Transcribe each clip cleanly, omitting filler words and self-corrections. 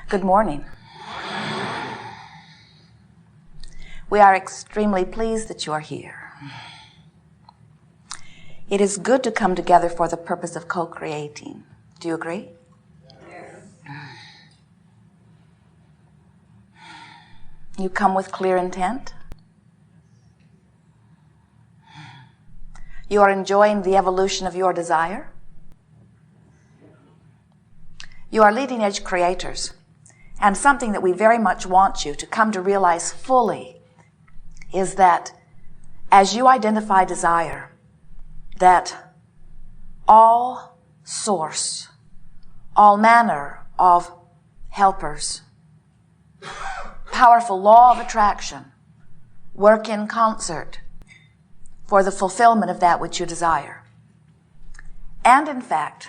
Good morning. We are extremely pleased that you are here. It is good to come together for the purpose of co-creating. Do you agree? Yes. You come with clear intent. You are enjoying the evolution of your desire. You are leading edge creators. And something that we very much want you to come to realize fully is that as you identify desire, that all source, all manner of helpers, powerful law of attraction, work in concert for the fulfillment of that which you desire. And in fact,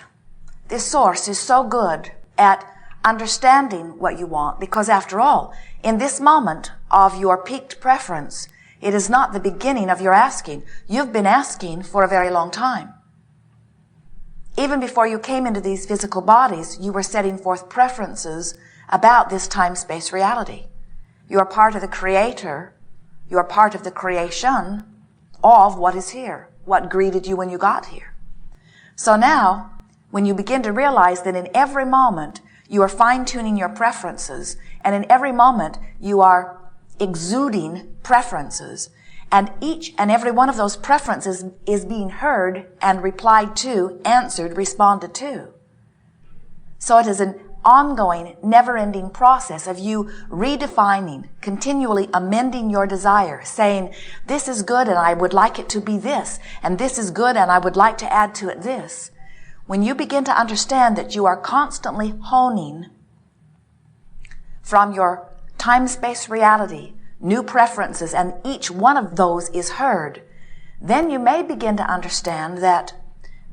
this source is so good at understanding what you want, because after all, in this moment of your peaked preference, it is not the beginning of your asking. You've been asking for a very long time. Even before you came into these physical bodies, you were setting forth preferences about this time-space reality. You are part of the Creator. You are part of the creation of what is here, what greeted you when you got here. So now, when you begin to realize that in every moment you are fine-tuning your preferences, and in every moment you are exuding preferences, and each and every one of those preferences is being heard and replied to, answered, responded to. So it is an ongoing, never-ending process of you redefining, continually amending your desire, saying, this is good and I would like it to be this, and this is good and I would like to add to it this. When you begin to understand that you are constantly honing from your time-space reality, new preferences, and each one of those is heard, then you may begin to understand that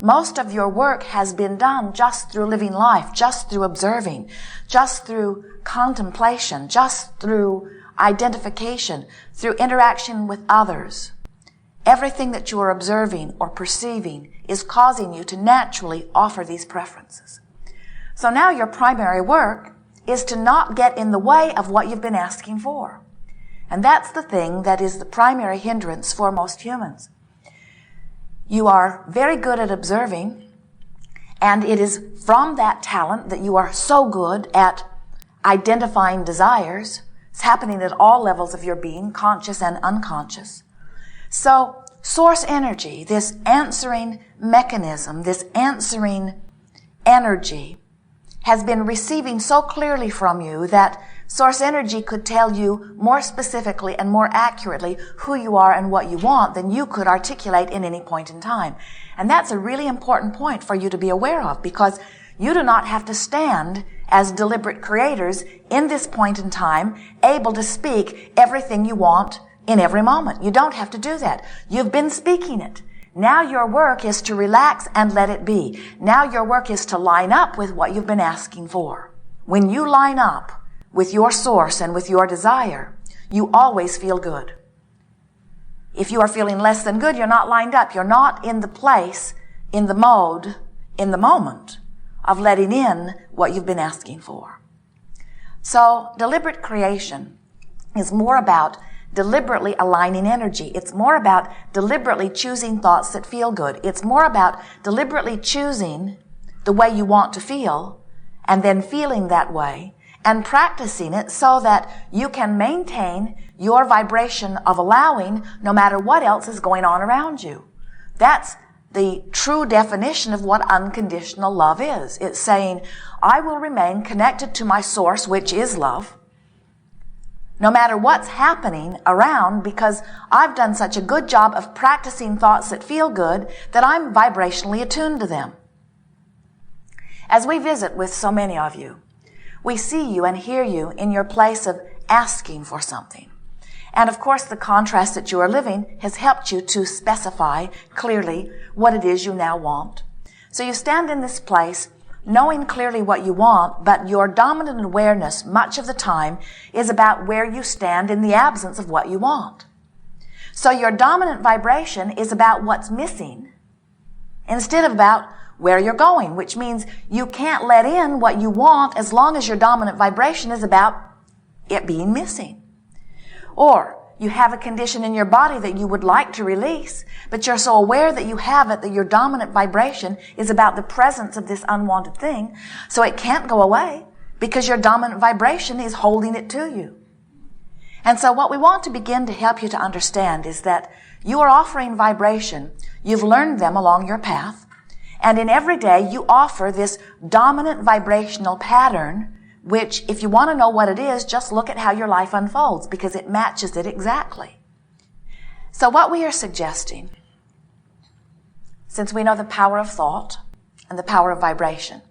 most of your work has been done just through living life, just through observing, just through contemplation, just through identification, through interaction with others. Everything that you are observing or perceiving is causing you to naturally offer these preferences. So now your primary work is to not get in the way of what you've been asking for. And that's the thing that is the primary hindrance for most humans. You are very good at observing, and it is from that talent that you are so good at identifying desires. It's happening at all levels of your being, conscious and unconscious. So, source energy, this answering mechanism, this answering energy, has been receiving so clearly from you that source energy could tell you more specifically and more accurately who you are and what you want than you could articulate in any point in time. And that's a really important point for you to be aware of, because you do not have to stand as deliberate creators in this point in time, able to speak everything you want in every moment. You don't have to do that. You've been speaking it. Now your work is to relax and let it be. Now your work is to line up with what you've been asking for. When you line up with your source and with your desire, you always feel good. If you are feeling less than good, you're not lined up. You're not in the place, in the mode, in the moment of letting in what you've been asking for. So deliberate creation is more about deliberately aligning energy. It's more about deliberately choosing thoughts that feel good. It's more about deliberately choosing the way you want to feel and then feeling that way and practicing it so that you can maintain your vibration of allowing no matter what else is going on around you. That's the true definition of what unconditional love is. It's saying, I will remain connected to my source, which is love, no matter what's happening around, because I've done such a good job of practicing thoughts that feel good that I'm vibrationally attuned to them. As we visit with so many of you, we see you and hear you in your place of asking for something. And of course, the contrast that you are living has helped you to specify clearly what it is you now want. So you stand in this place knowing clearly what you want, but your dominant awareness much of the time is about where you stand in the absence of what you want. So your dominant vibration is about what's missing instead of about where you're going, which means you can't let in what you want as long as your dominant vibration is about it being missing. Or you have a condition in your body that you would like to release, but you're so aware that you have it that your dominant vibration is about the presence of this unwanted thing, so it can't go away because your dominant vibration is holding it to you. And so what we want to begin to help you to understand is that you are offering vibration. You've learned them along your path, and in every day you offer this dominant vibrational pattern, which, if you want to know what it is, just look at how your life unfolds, because it matches it exactly. So what we are suggesting, since we know the power of thought and the power of vibration,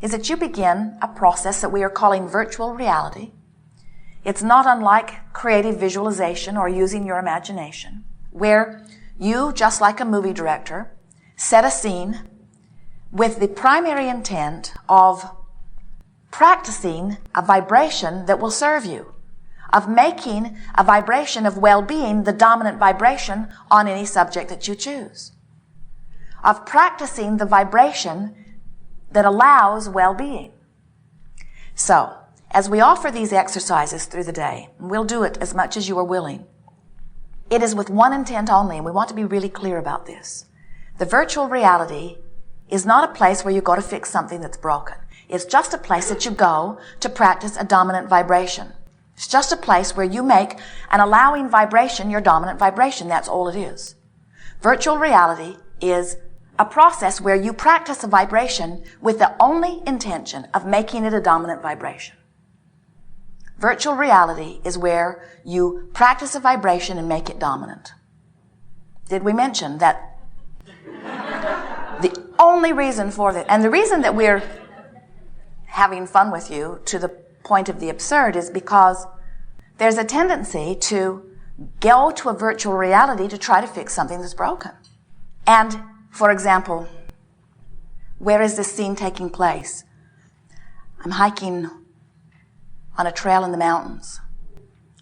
is that you begin a process that we are calling virtual reality. It's not unlike creative visualization or using your imagination, where you, just like a movie director, set a scene with the primary intent of practicing a vibration that will serve you, of making a vibration of well-being the dominant vibration on any subject that you choose, of practicing the vibration that allows well-being. So, as we offer these exercises through the day, and we'll do it as much as you are willing, it is with one intent only, and we want to be really clear about this. The virtual reality is not a place where you go to fix something that's broken. It's just a place that you go to practice a dominant vibration. It's just a place where you make an allowing vibration your dominant vibration. That's all it is. Virtual reality is a process where you practice a vibration with the only intention of making it a dominant vibration. Virtual reality is where you practice a vibration and make it dominant. Did we mention that the only reason for that, and the reason that we're having fun with you to the point of the absurd, is because there's a tendency to go to a virtual reality to try to fix something that's broken. And, for example, where is this scene taking place? I'm hiking on a trail in the mountains,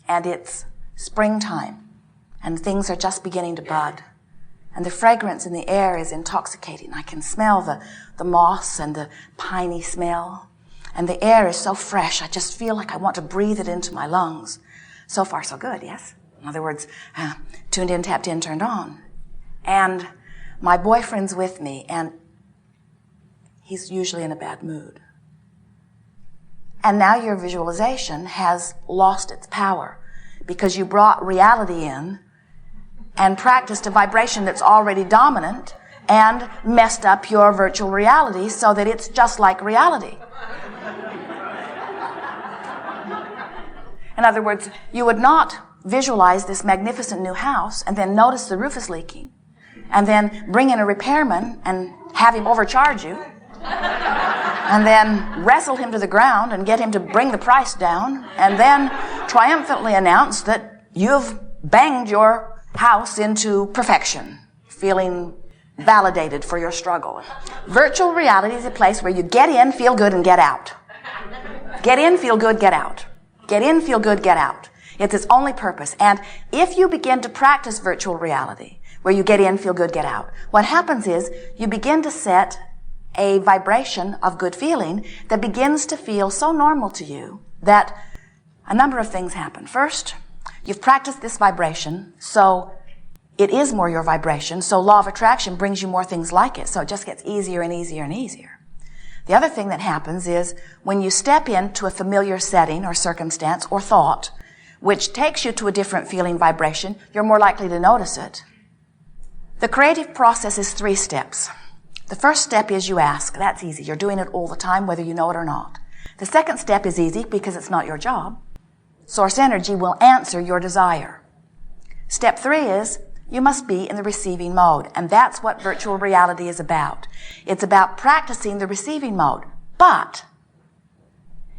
and it's springtime, and things are just beginning to bud, and the fragrance in the air is intoxicating. I can smell the moss and the piney smell, and the air is so fresh, I just feel like I want to breathe it into my lungs. So far, so good, yes? In other words, tuned in, tapped in, turned on. And my boyfriend's with me, and he's usually in a bad mood. And now your visualization has lost its power because you brought reality in and practiced a vibration that's already dominant and messed up your virtual reality so that it's just like reality. In other words, you would not visualize this magnificent new house and then notice the roof is leaking and then bring in a repairman and have him overcharge you and then wrestle him to the ground and get him to bring the price down and then triumphantly announce that you've banged your house into perfection, feeling validated for your struggle. Virtual reality is a place where you get in, feel good, and get out. Get in, feel good, get out. Get in, feel good, get out. It's its only purpose. And if you begin to practice virtual reality, where you get in, feel good, get out, what happens is you begin to set a vibration of good feeling that begins to feel so normal to you that a number of things happen. First, you've practiced this vibration, so it is more your vibration, so law of attraction brings you more things like it, so it just gets easier and easier and easier. The other thing that happens is when you step into a familiar setting or circumstance or thought, which takes you to a different feeling vibration, you're more likely to notice it. The creative process is 3 steps. The first step is you ask. That's easy. You're doing it all the time, whether you know it or not. The second step is easy because it's not your job. Source energy will answer your desire. Step 3 is you must be in the receiving mode, and that's what virtual reality is about. It's about practicing the receiving mode, but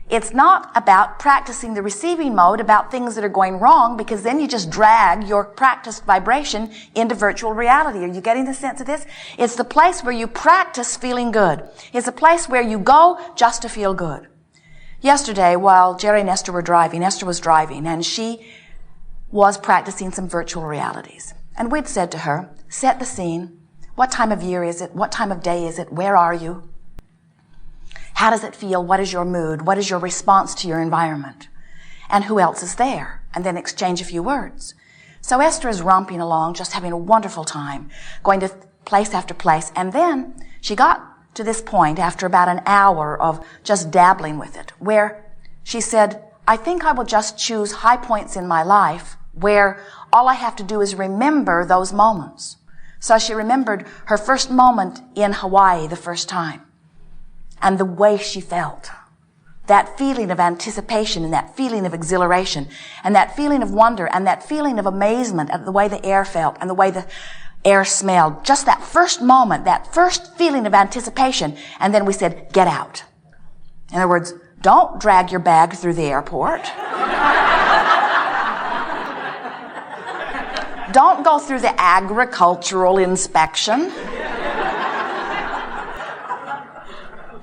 it's not about practicing the receiving mode about things that are going wrong, because then you just drag your practiced vibration into virtual reality. Are you getting the sense of this? It's the place where you practice feeling good. It's a place where you go just to feel good. Yesterday, while Jerry and Esther were driving, Esther was driving, and she was practicing some virtual realities. And we'd said to her, set the scene What time of year is it? What time of day is it? Where are you? How does it feel? What is your mood? What is your response to your environment? And who else is there? And then exchange a few words. So Esther is romping along, just having a wonderful time, going to place after place. And then she got to this point after about an hour of just dabbling with it, where she said, I think I will just choose high points in my life where all I have to do is remember those moments. So she remembered her first moment in Hawaii the first time and the way she felt. That feeling of anticipation and that feeling of exhilaration and that feeling of wonder and that feeling of amazement at the way the air felt and the way the air smelled. Just that first moment, that first feeling of anticipation. And then we said, get out. In other words, don't drag your bag through the airport. Don't go through the agricultural inspection.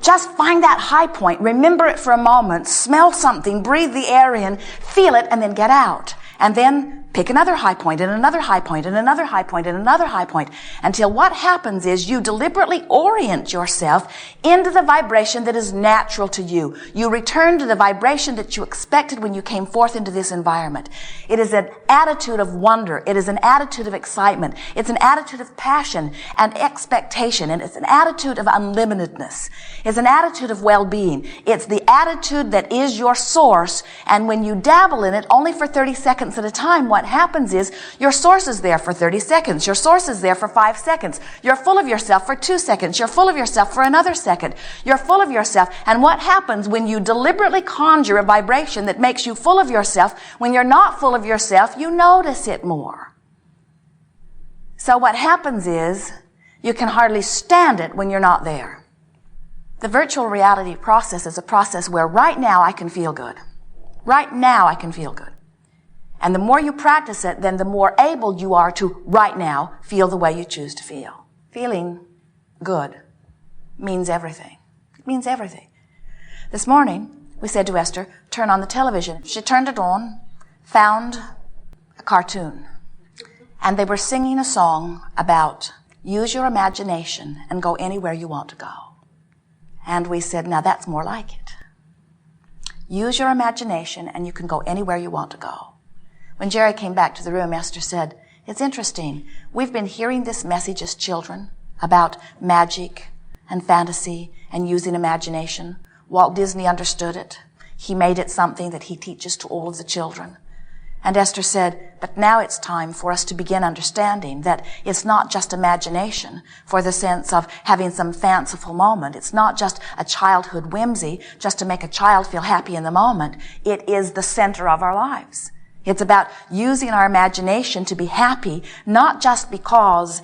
Just find that high point, remember it for a moment, smell something, breathe the air in, feel it, and then get out. And then pick another high point and another high point and another high point and another high point until what happens is you deliberately orient yourself into the vibration that is natural to you. You return to the vibration that you expected when you came forth into this environment. It is an attitude of wonder. It is an attitude of excitement. It's an attitude of passion and expectation. And it's an attitude of unlimitedness. It's an attitude of well-being. It's the attitude that is your source. And when you dabble in it only for 30 seconds at a time, what happens is your source is there for 30 seconds. Your source is there for 5 seconds. You're full of yourself for 2 seconds. You're full of yourself for another second. You're full of yourself. And what happens when you deliberately conjure a vibration that makes you full of yourself? When you're not full of yourself, you notice it more. So what happens is you can hardly stand it when you're not there. The virtual reality process is a process where right now I can feel good. Right now I can feel good. And the more you practice it, then the more able you are to, right now, feel the way you choose to feel. Feeling good means everything. It means everything. This morning, we said to Esther, turn on the television. She turned it on, found a cartoon. And they were singing a song about use your imagination and go anywhere you want to go. And we said, now that's more like it. Use your imagination and you can go anywhere you want to go. When Jerry came back to the room, Esther said, it's interesting. We've been hearing this message as children about magic and fantasy and using imagination. Walt Disney understood it. He made it something that he teaches to all of the children. And Esther said, but now it's time for us to begin understanding that it's not just imagination for the sense of having some fanciful moment. It's not just a childhood whimsy just to make a child feel happy in the moment. It is the center of our lives. It's about using our imagination to be happy, not just because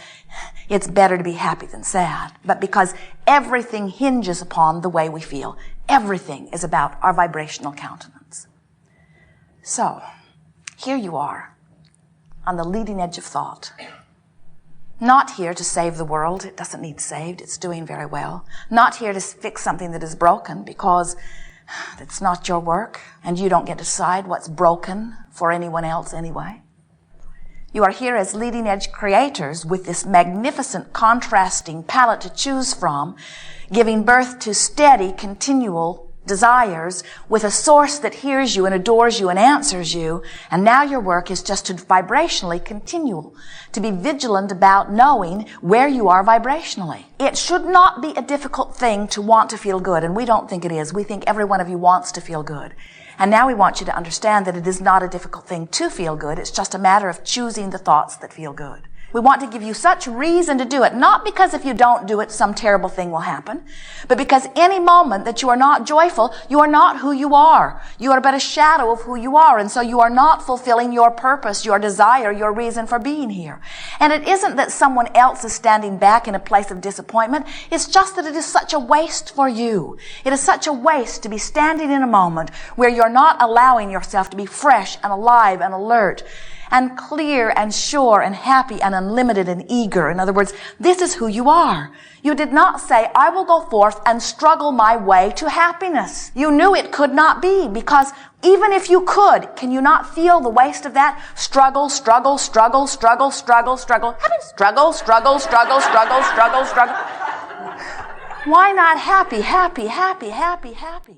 it's better to be happy than sad, but because everything hinges upon the way we feel. Everything is about our vibrational countenance. So, here you are, on the leading edge of thought. Not here to save the world. It doesn't need saved. It's doing very well. Not here to fix something that is broken because it's not your work and you don't get to decide what's broken for anyone else anyway. You are here as leading edge creators with this magnificent contrasting palette to choose from, giving birth to steady, continual desires with a source that hears you and adores you and answers you. And now your work is just to vibrationally continue, to be vigilant about knowing where you are vibrationally. It should not be a difficult thing to want to feel good, and we don't think it is. We think every one of you wants to feel good. And now we want you to understand that it is not a difficult thing to feel good. It's just a matter of choosing the thoughts that feel good. We want to give you such reason to do it, not because if you don't do it, some terrible thing will happen, but because any moment that you are not joyful, you are not who you are. You are but a shadow of who you are, and so you are not fulfilling your purpose, your desire, your reason for being here. And it isn't that someone else is standing back in a place of disappointment. It's just that it is such a waste for you. It is such a waste to be standing in a moment where you're not allowing yourself to be fresh and alive and alert and clear and sure and happy and unlimited and eager. In other words, this is who you are. You did not say, I will go forth and struggle my way to happiness. You knew it could not be, because even if you could, can you not feel the waste of that? Struggle, struggle, struggle, struggle, struggle, struggle. Struggle, struggle, struggle, struggle, struggle, struggle. Why not happy, happy, happy, happy, happy?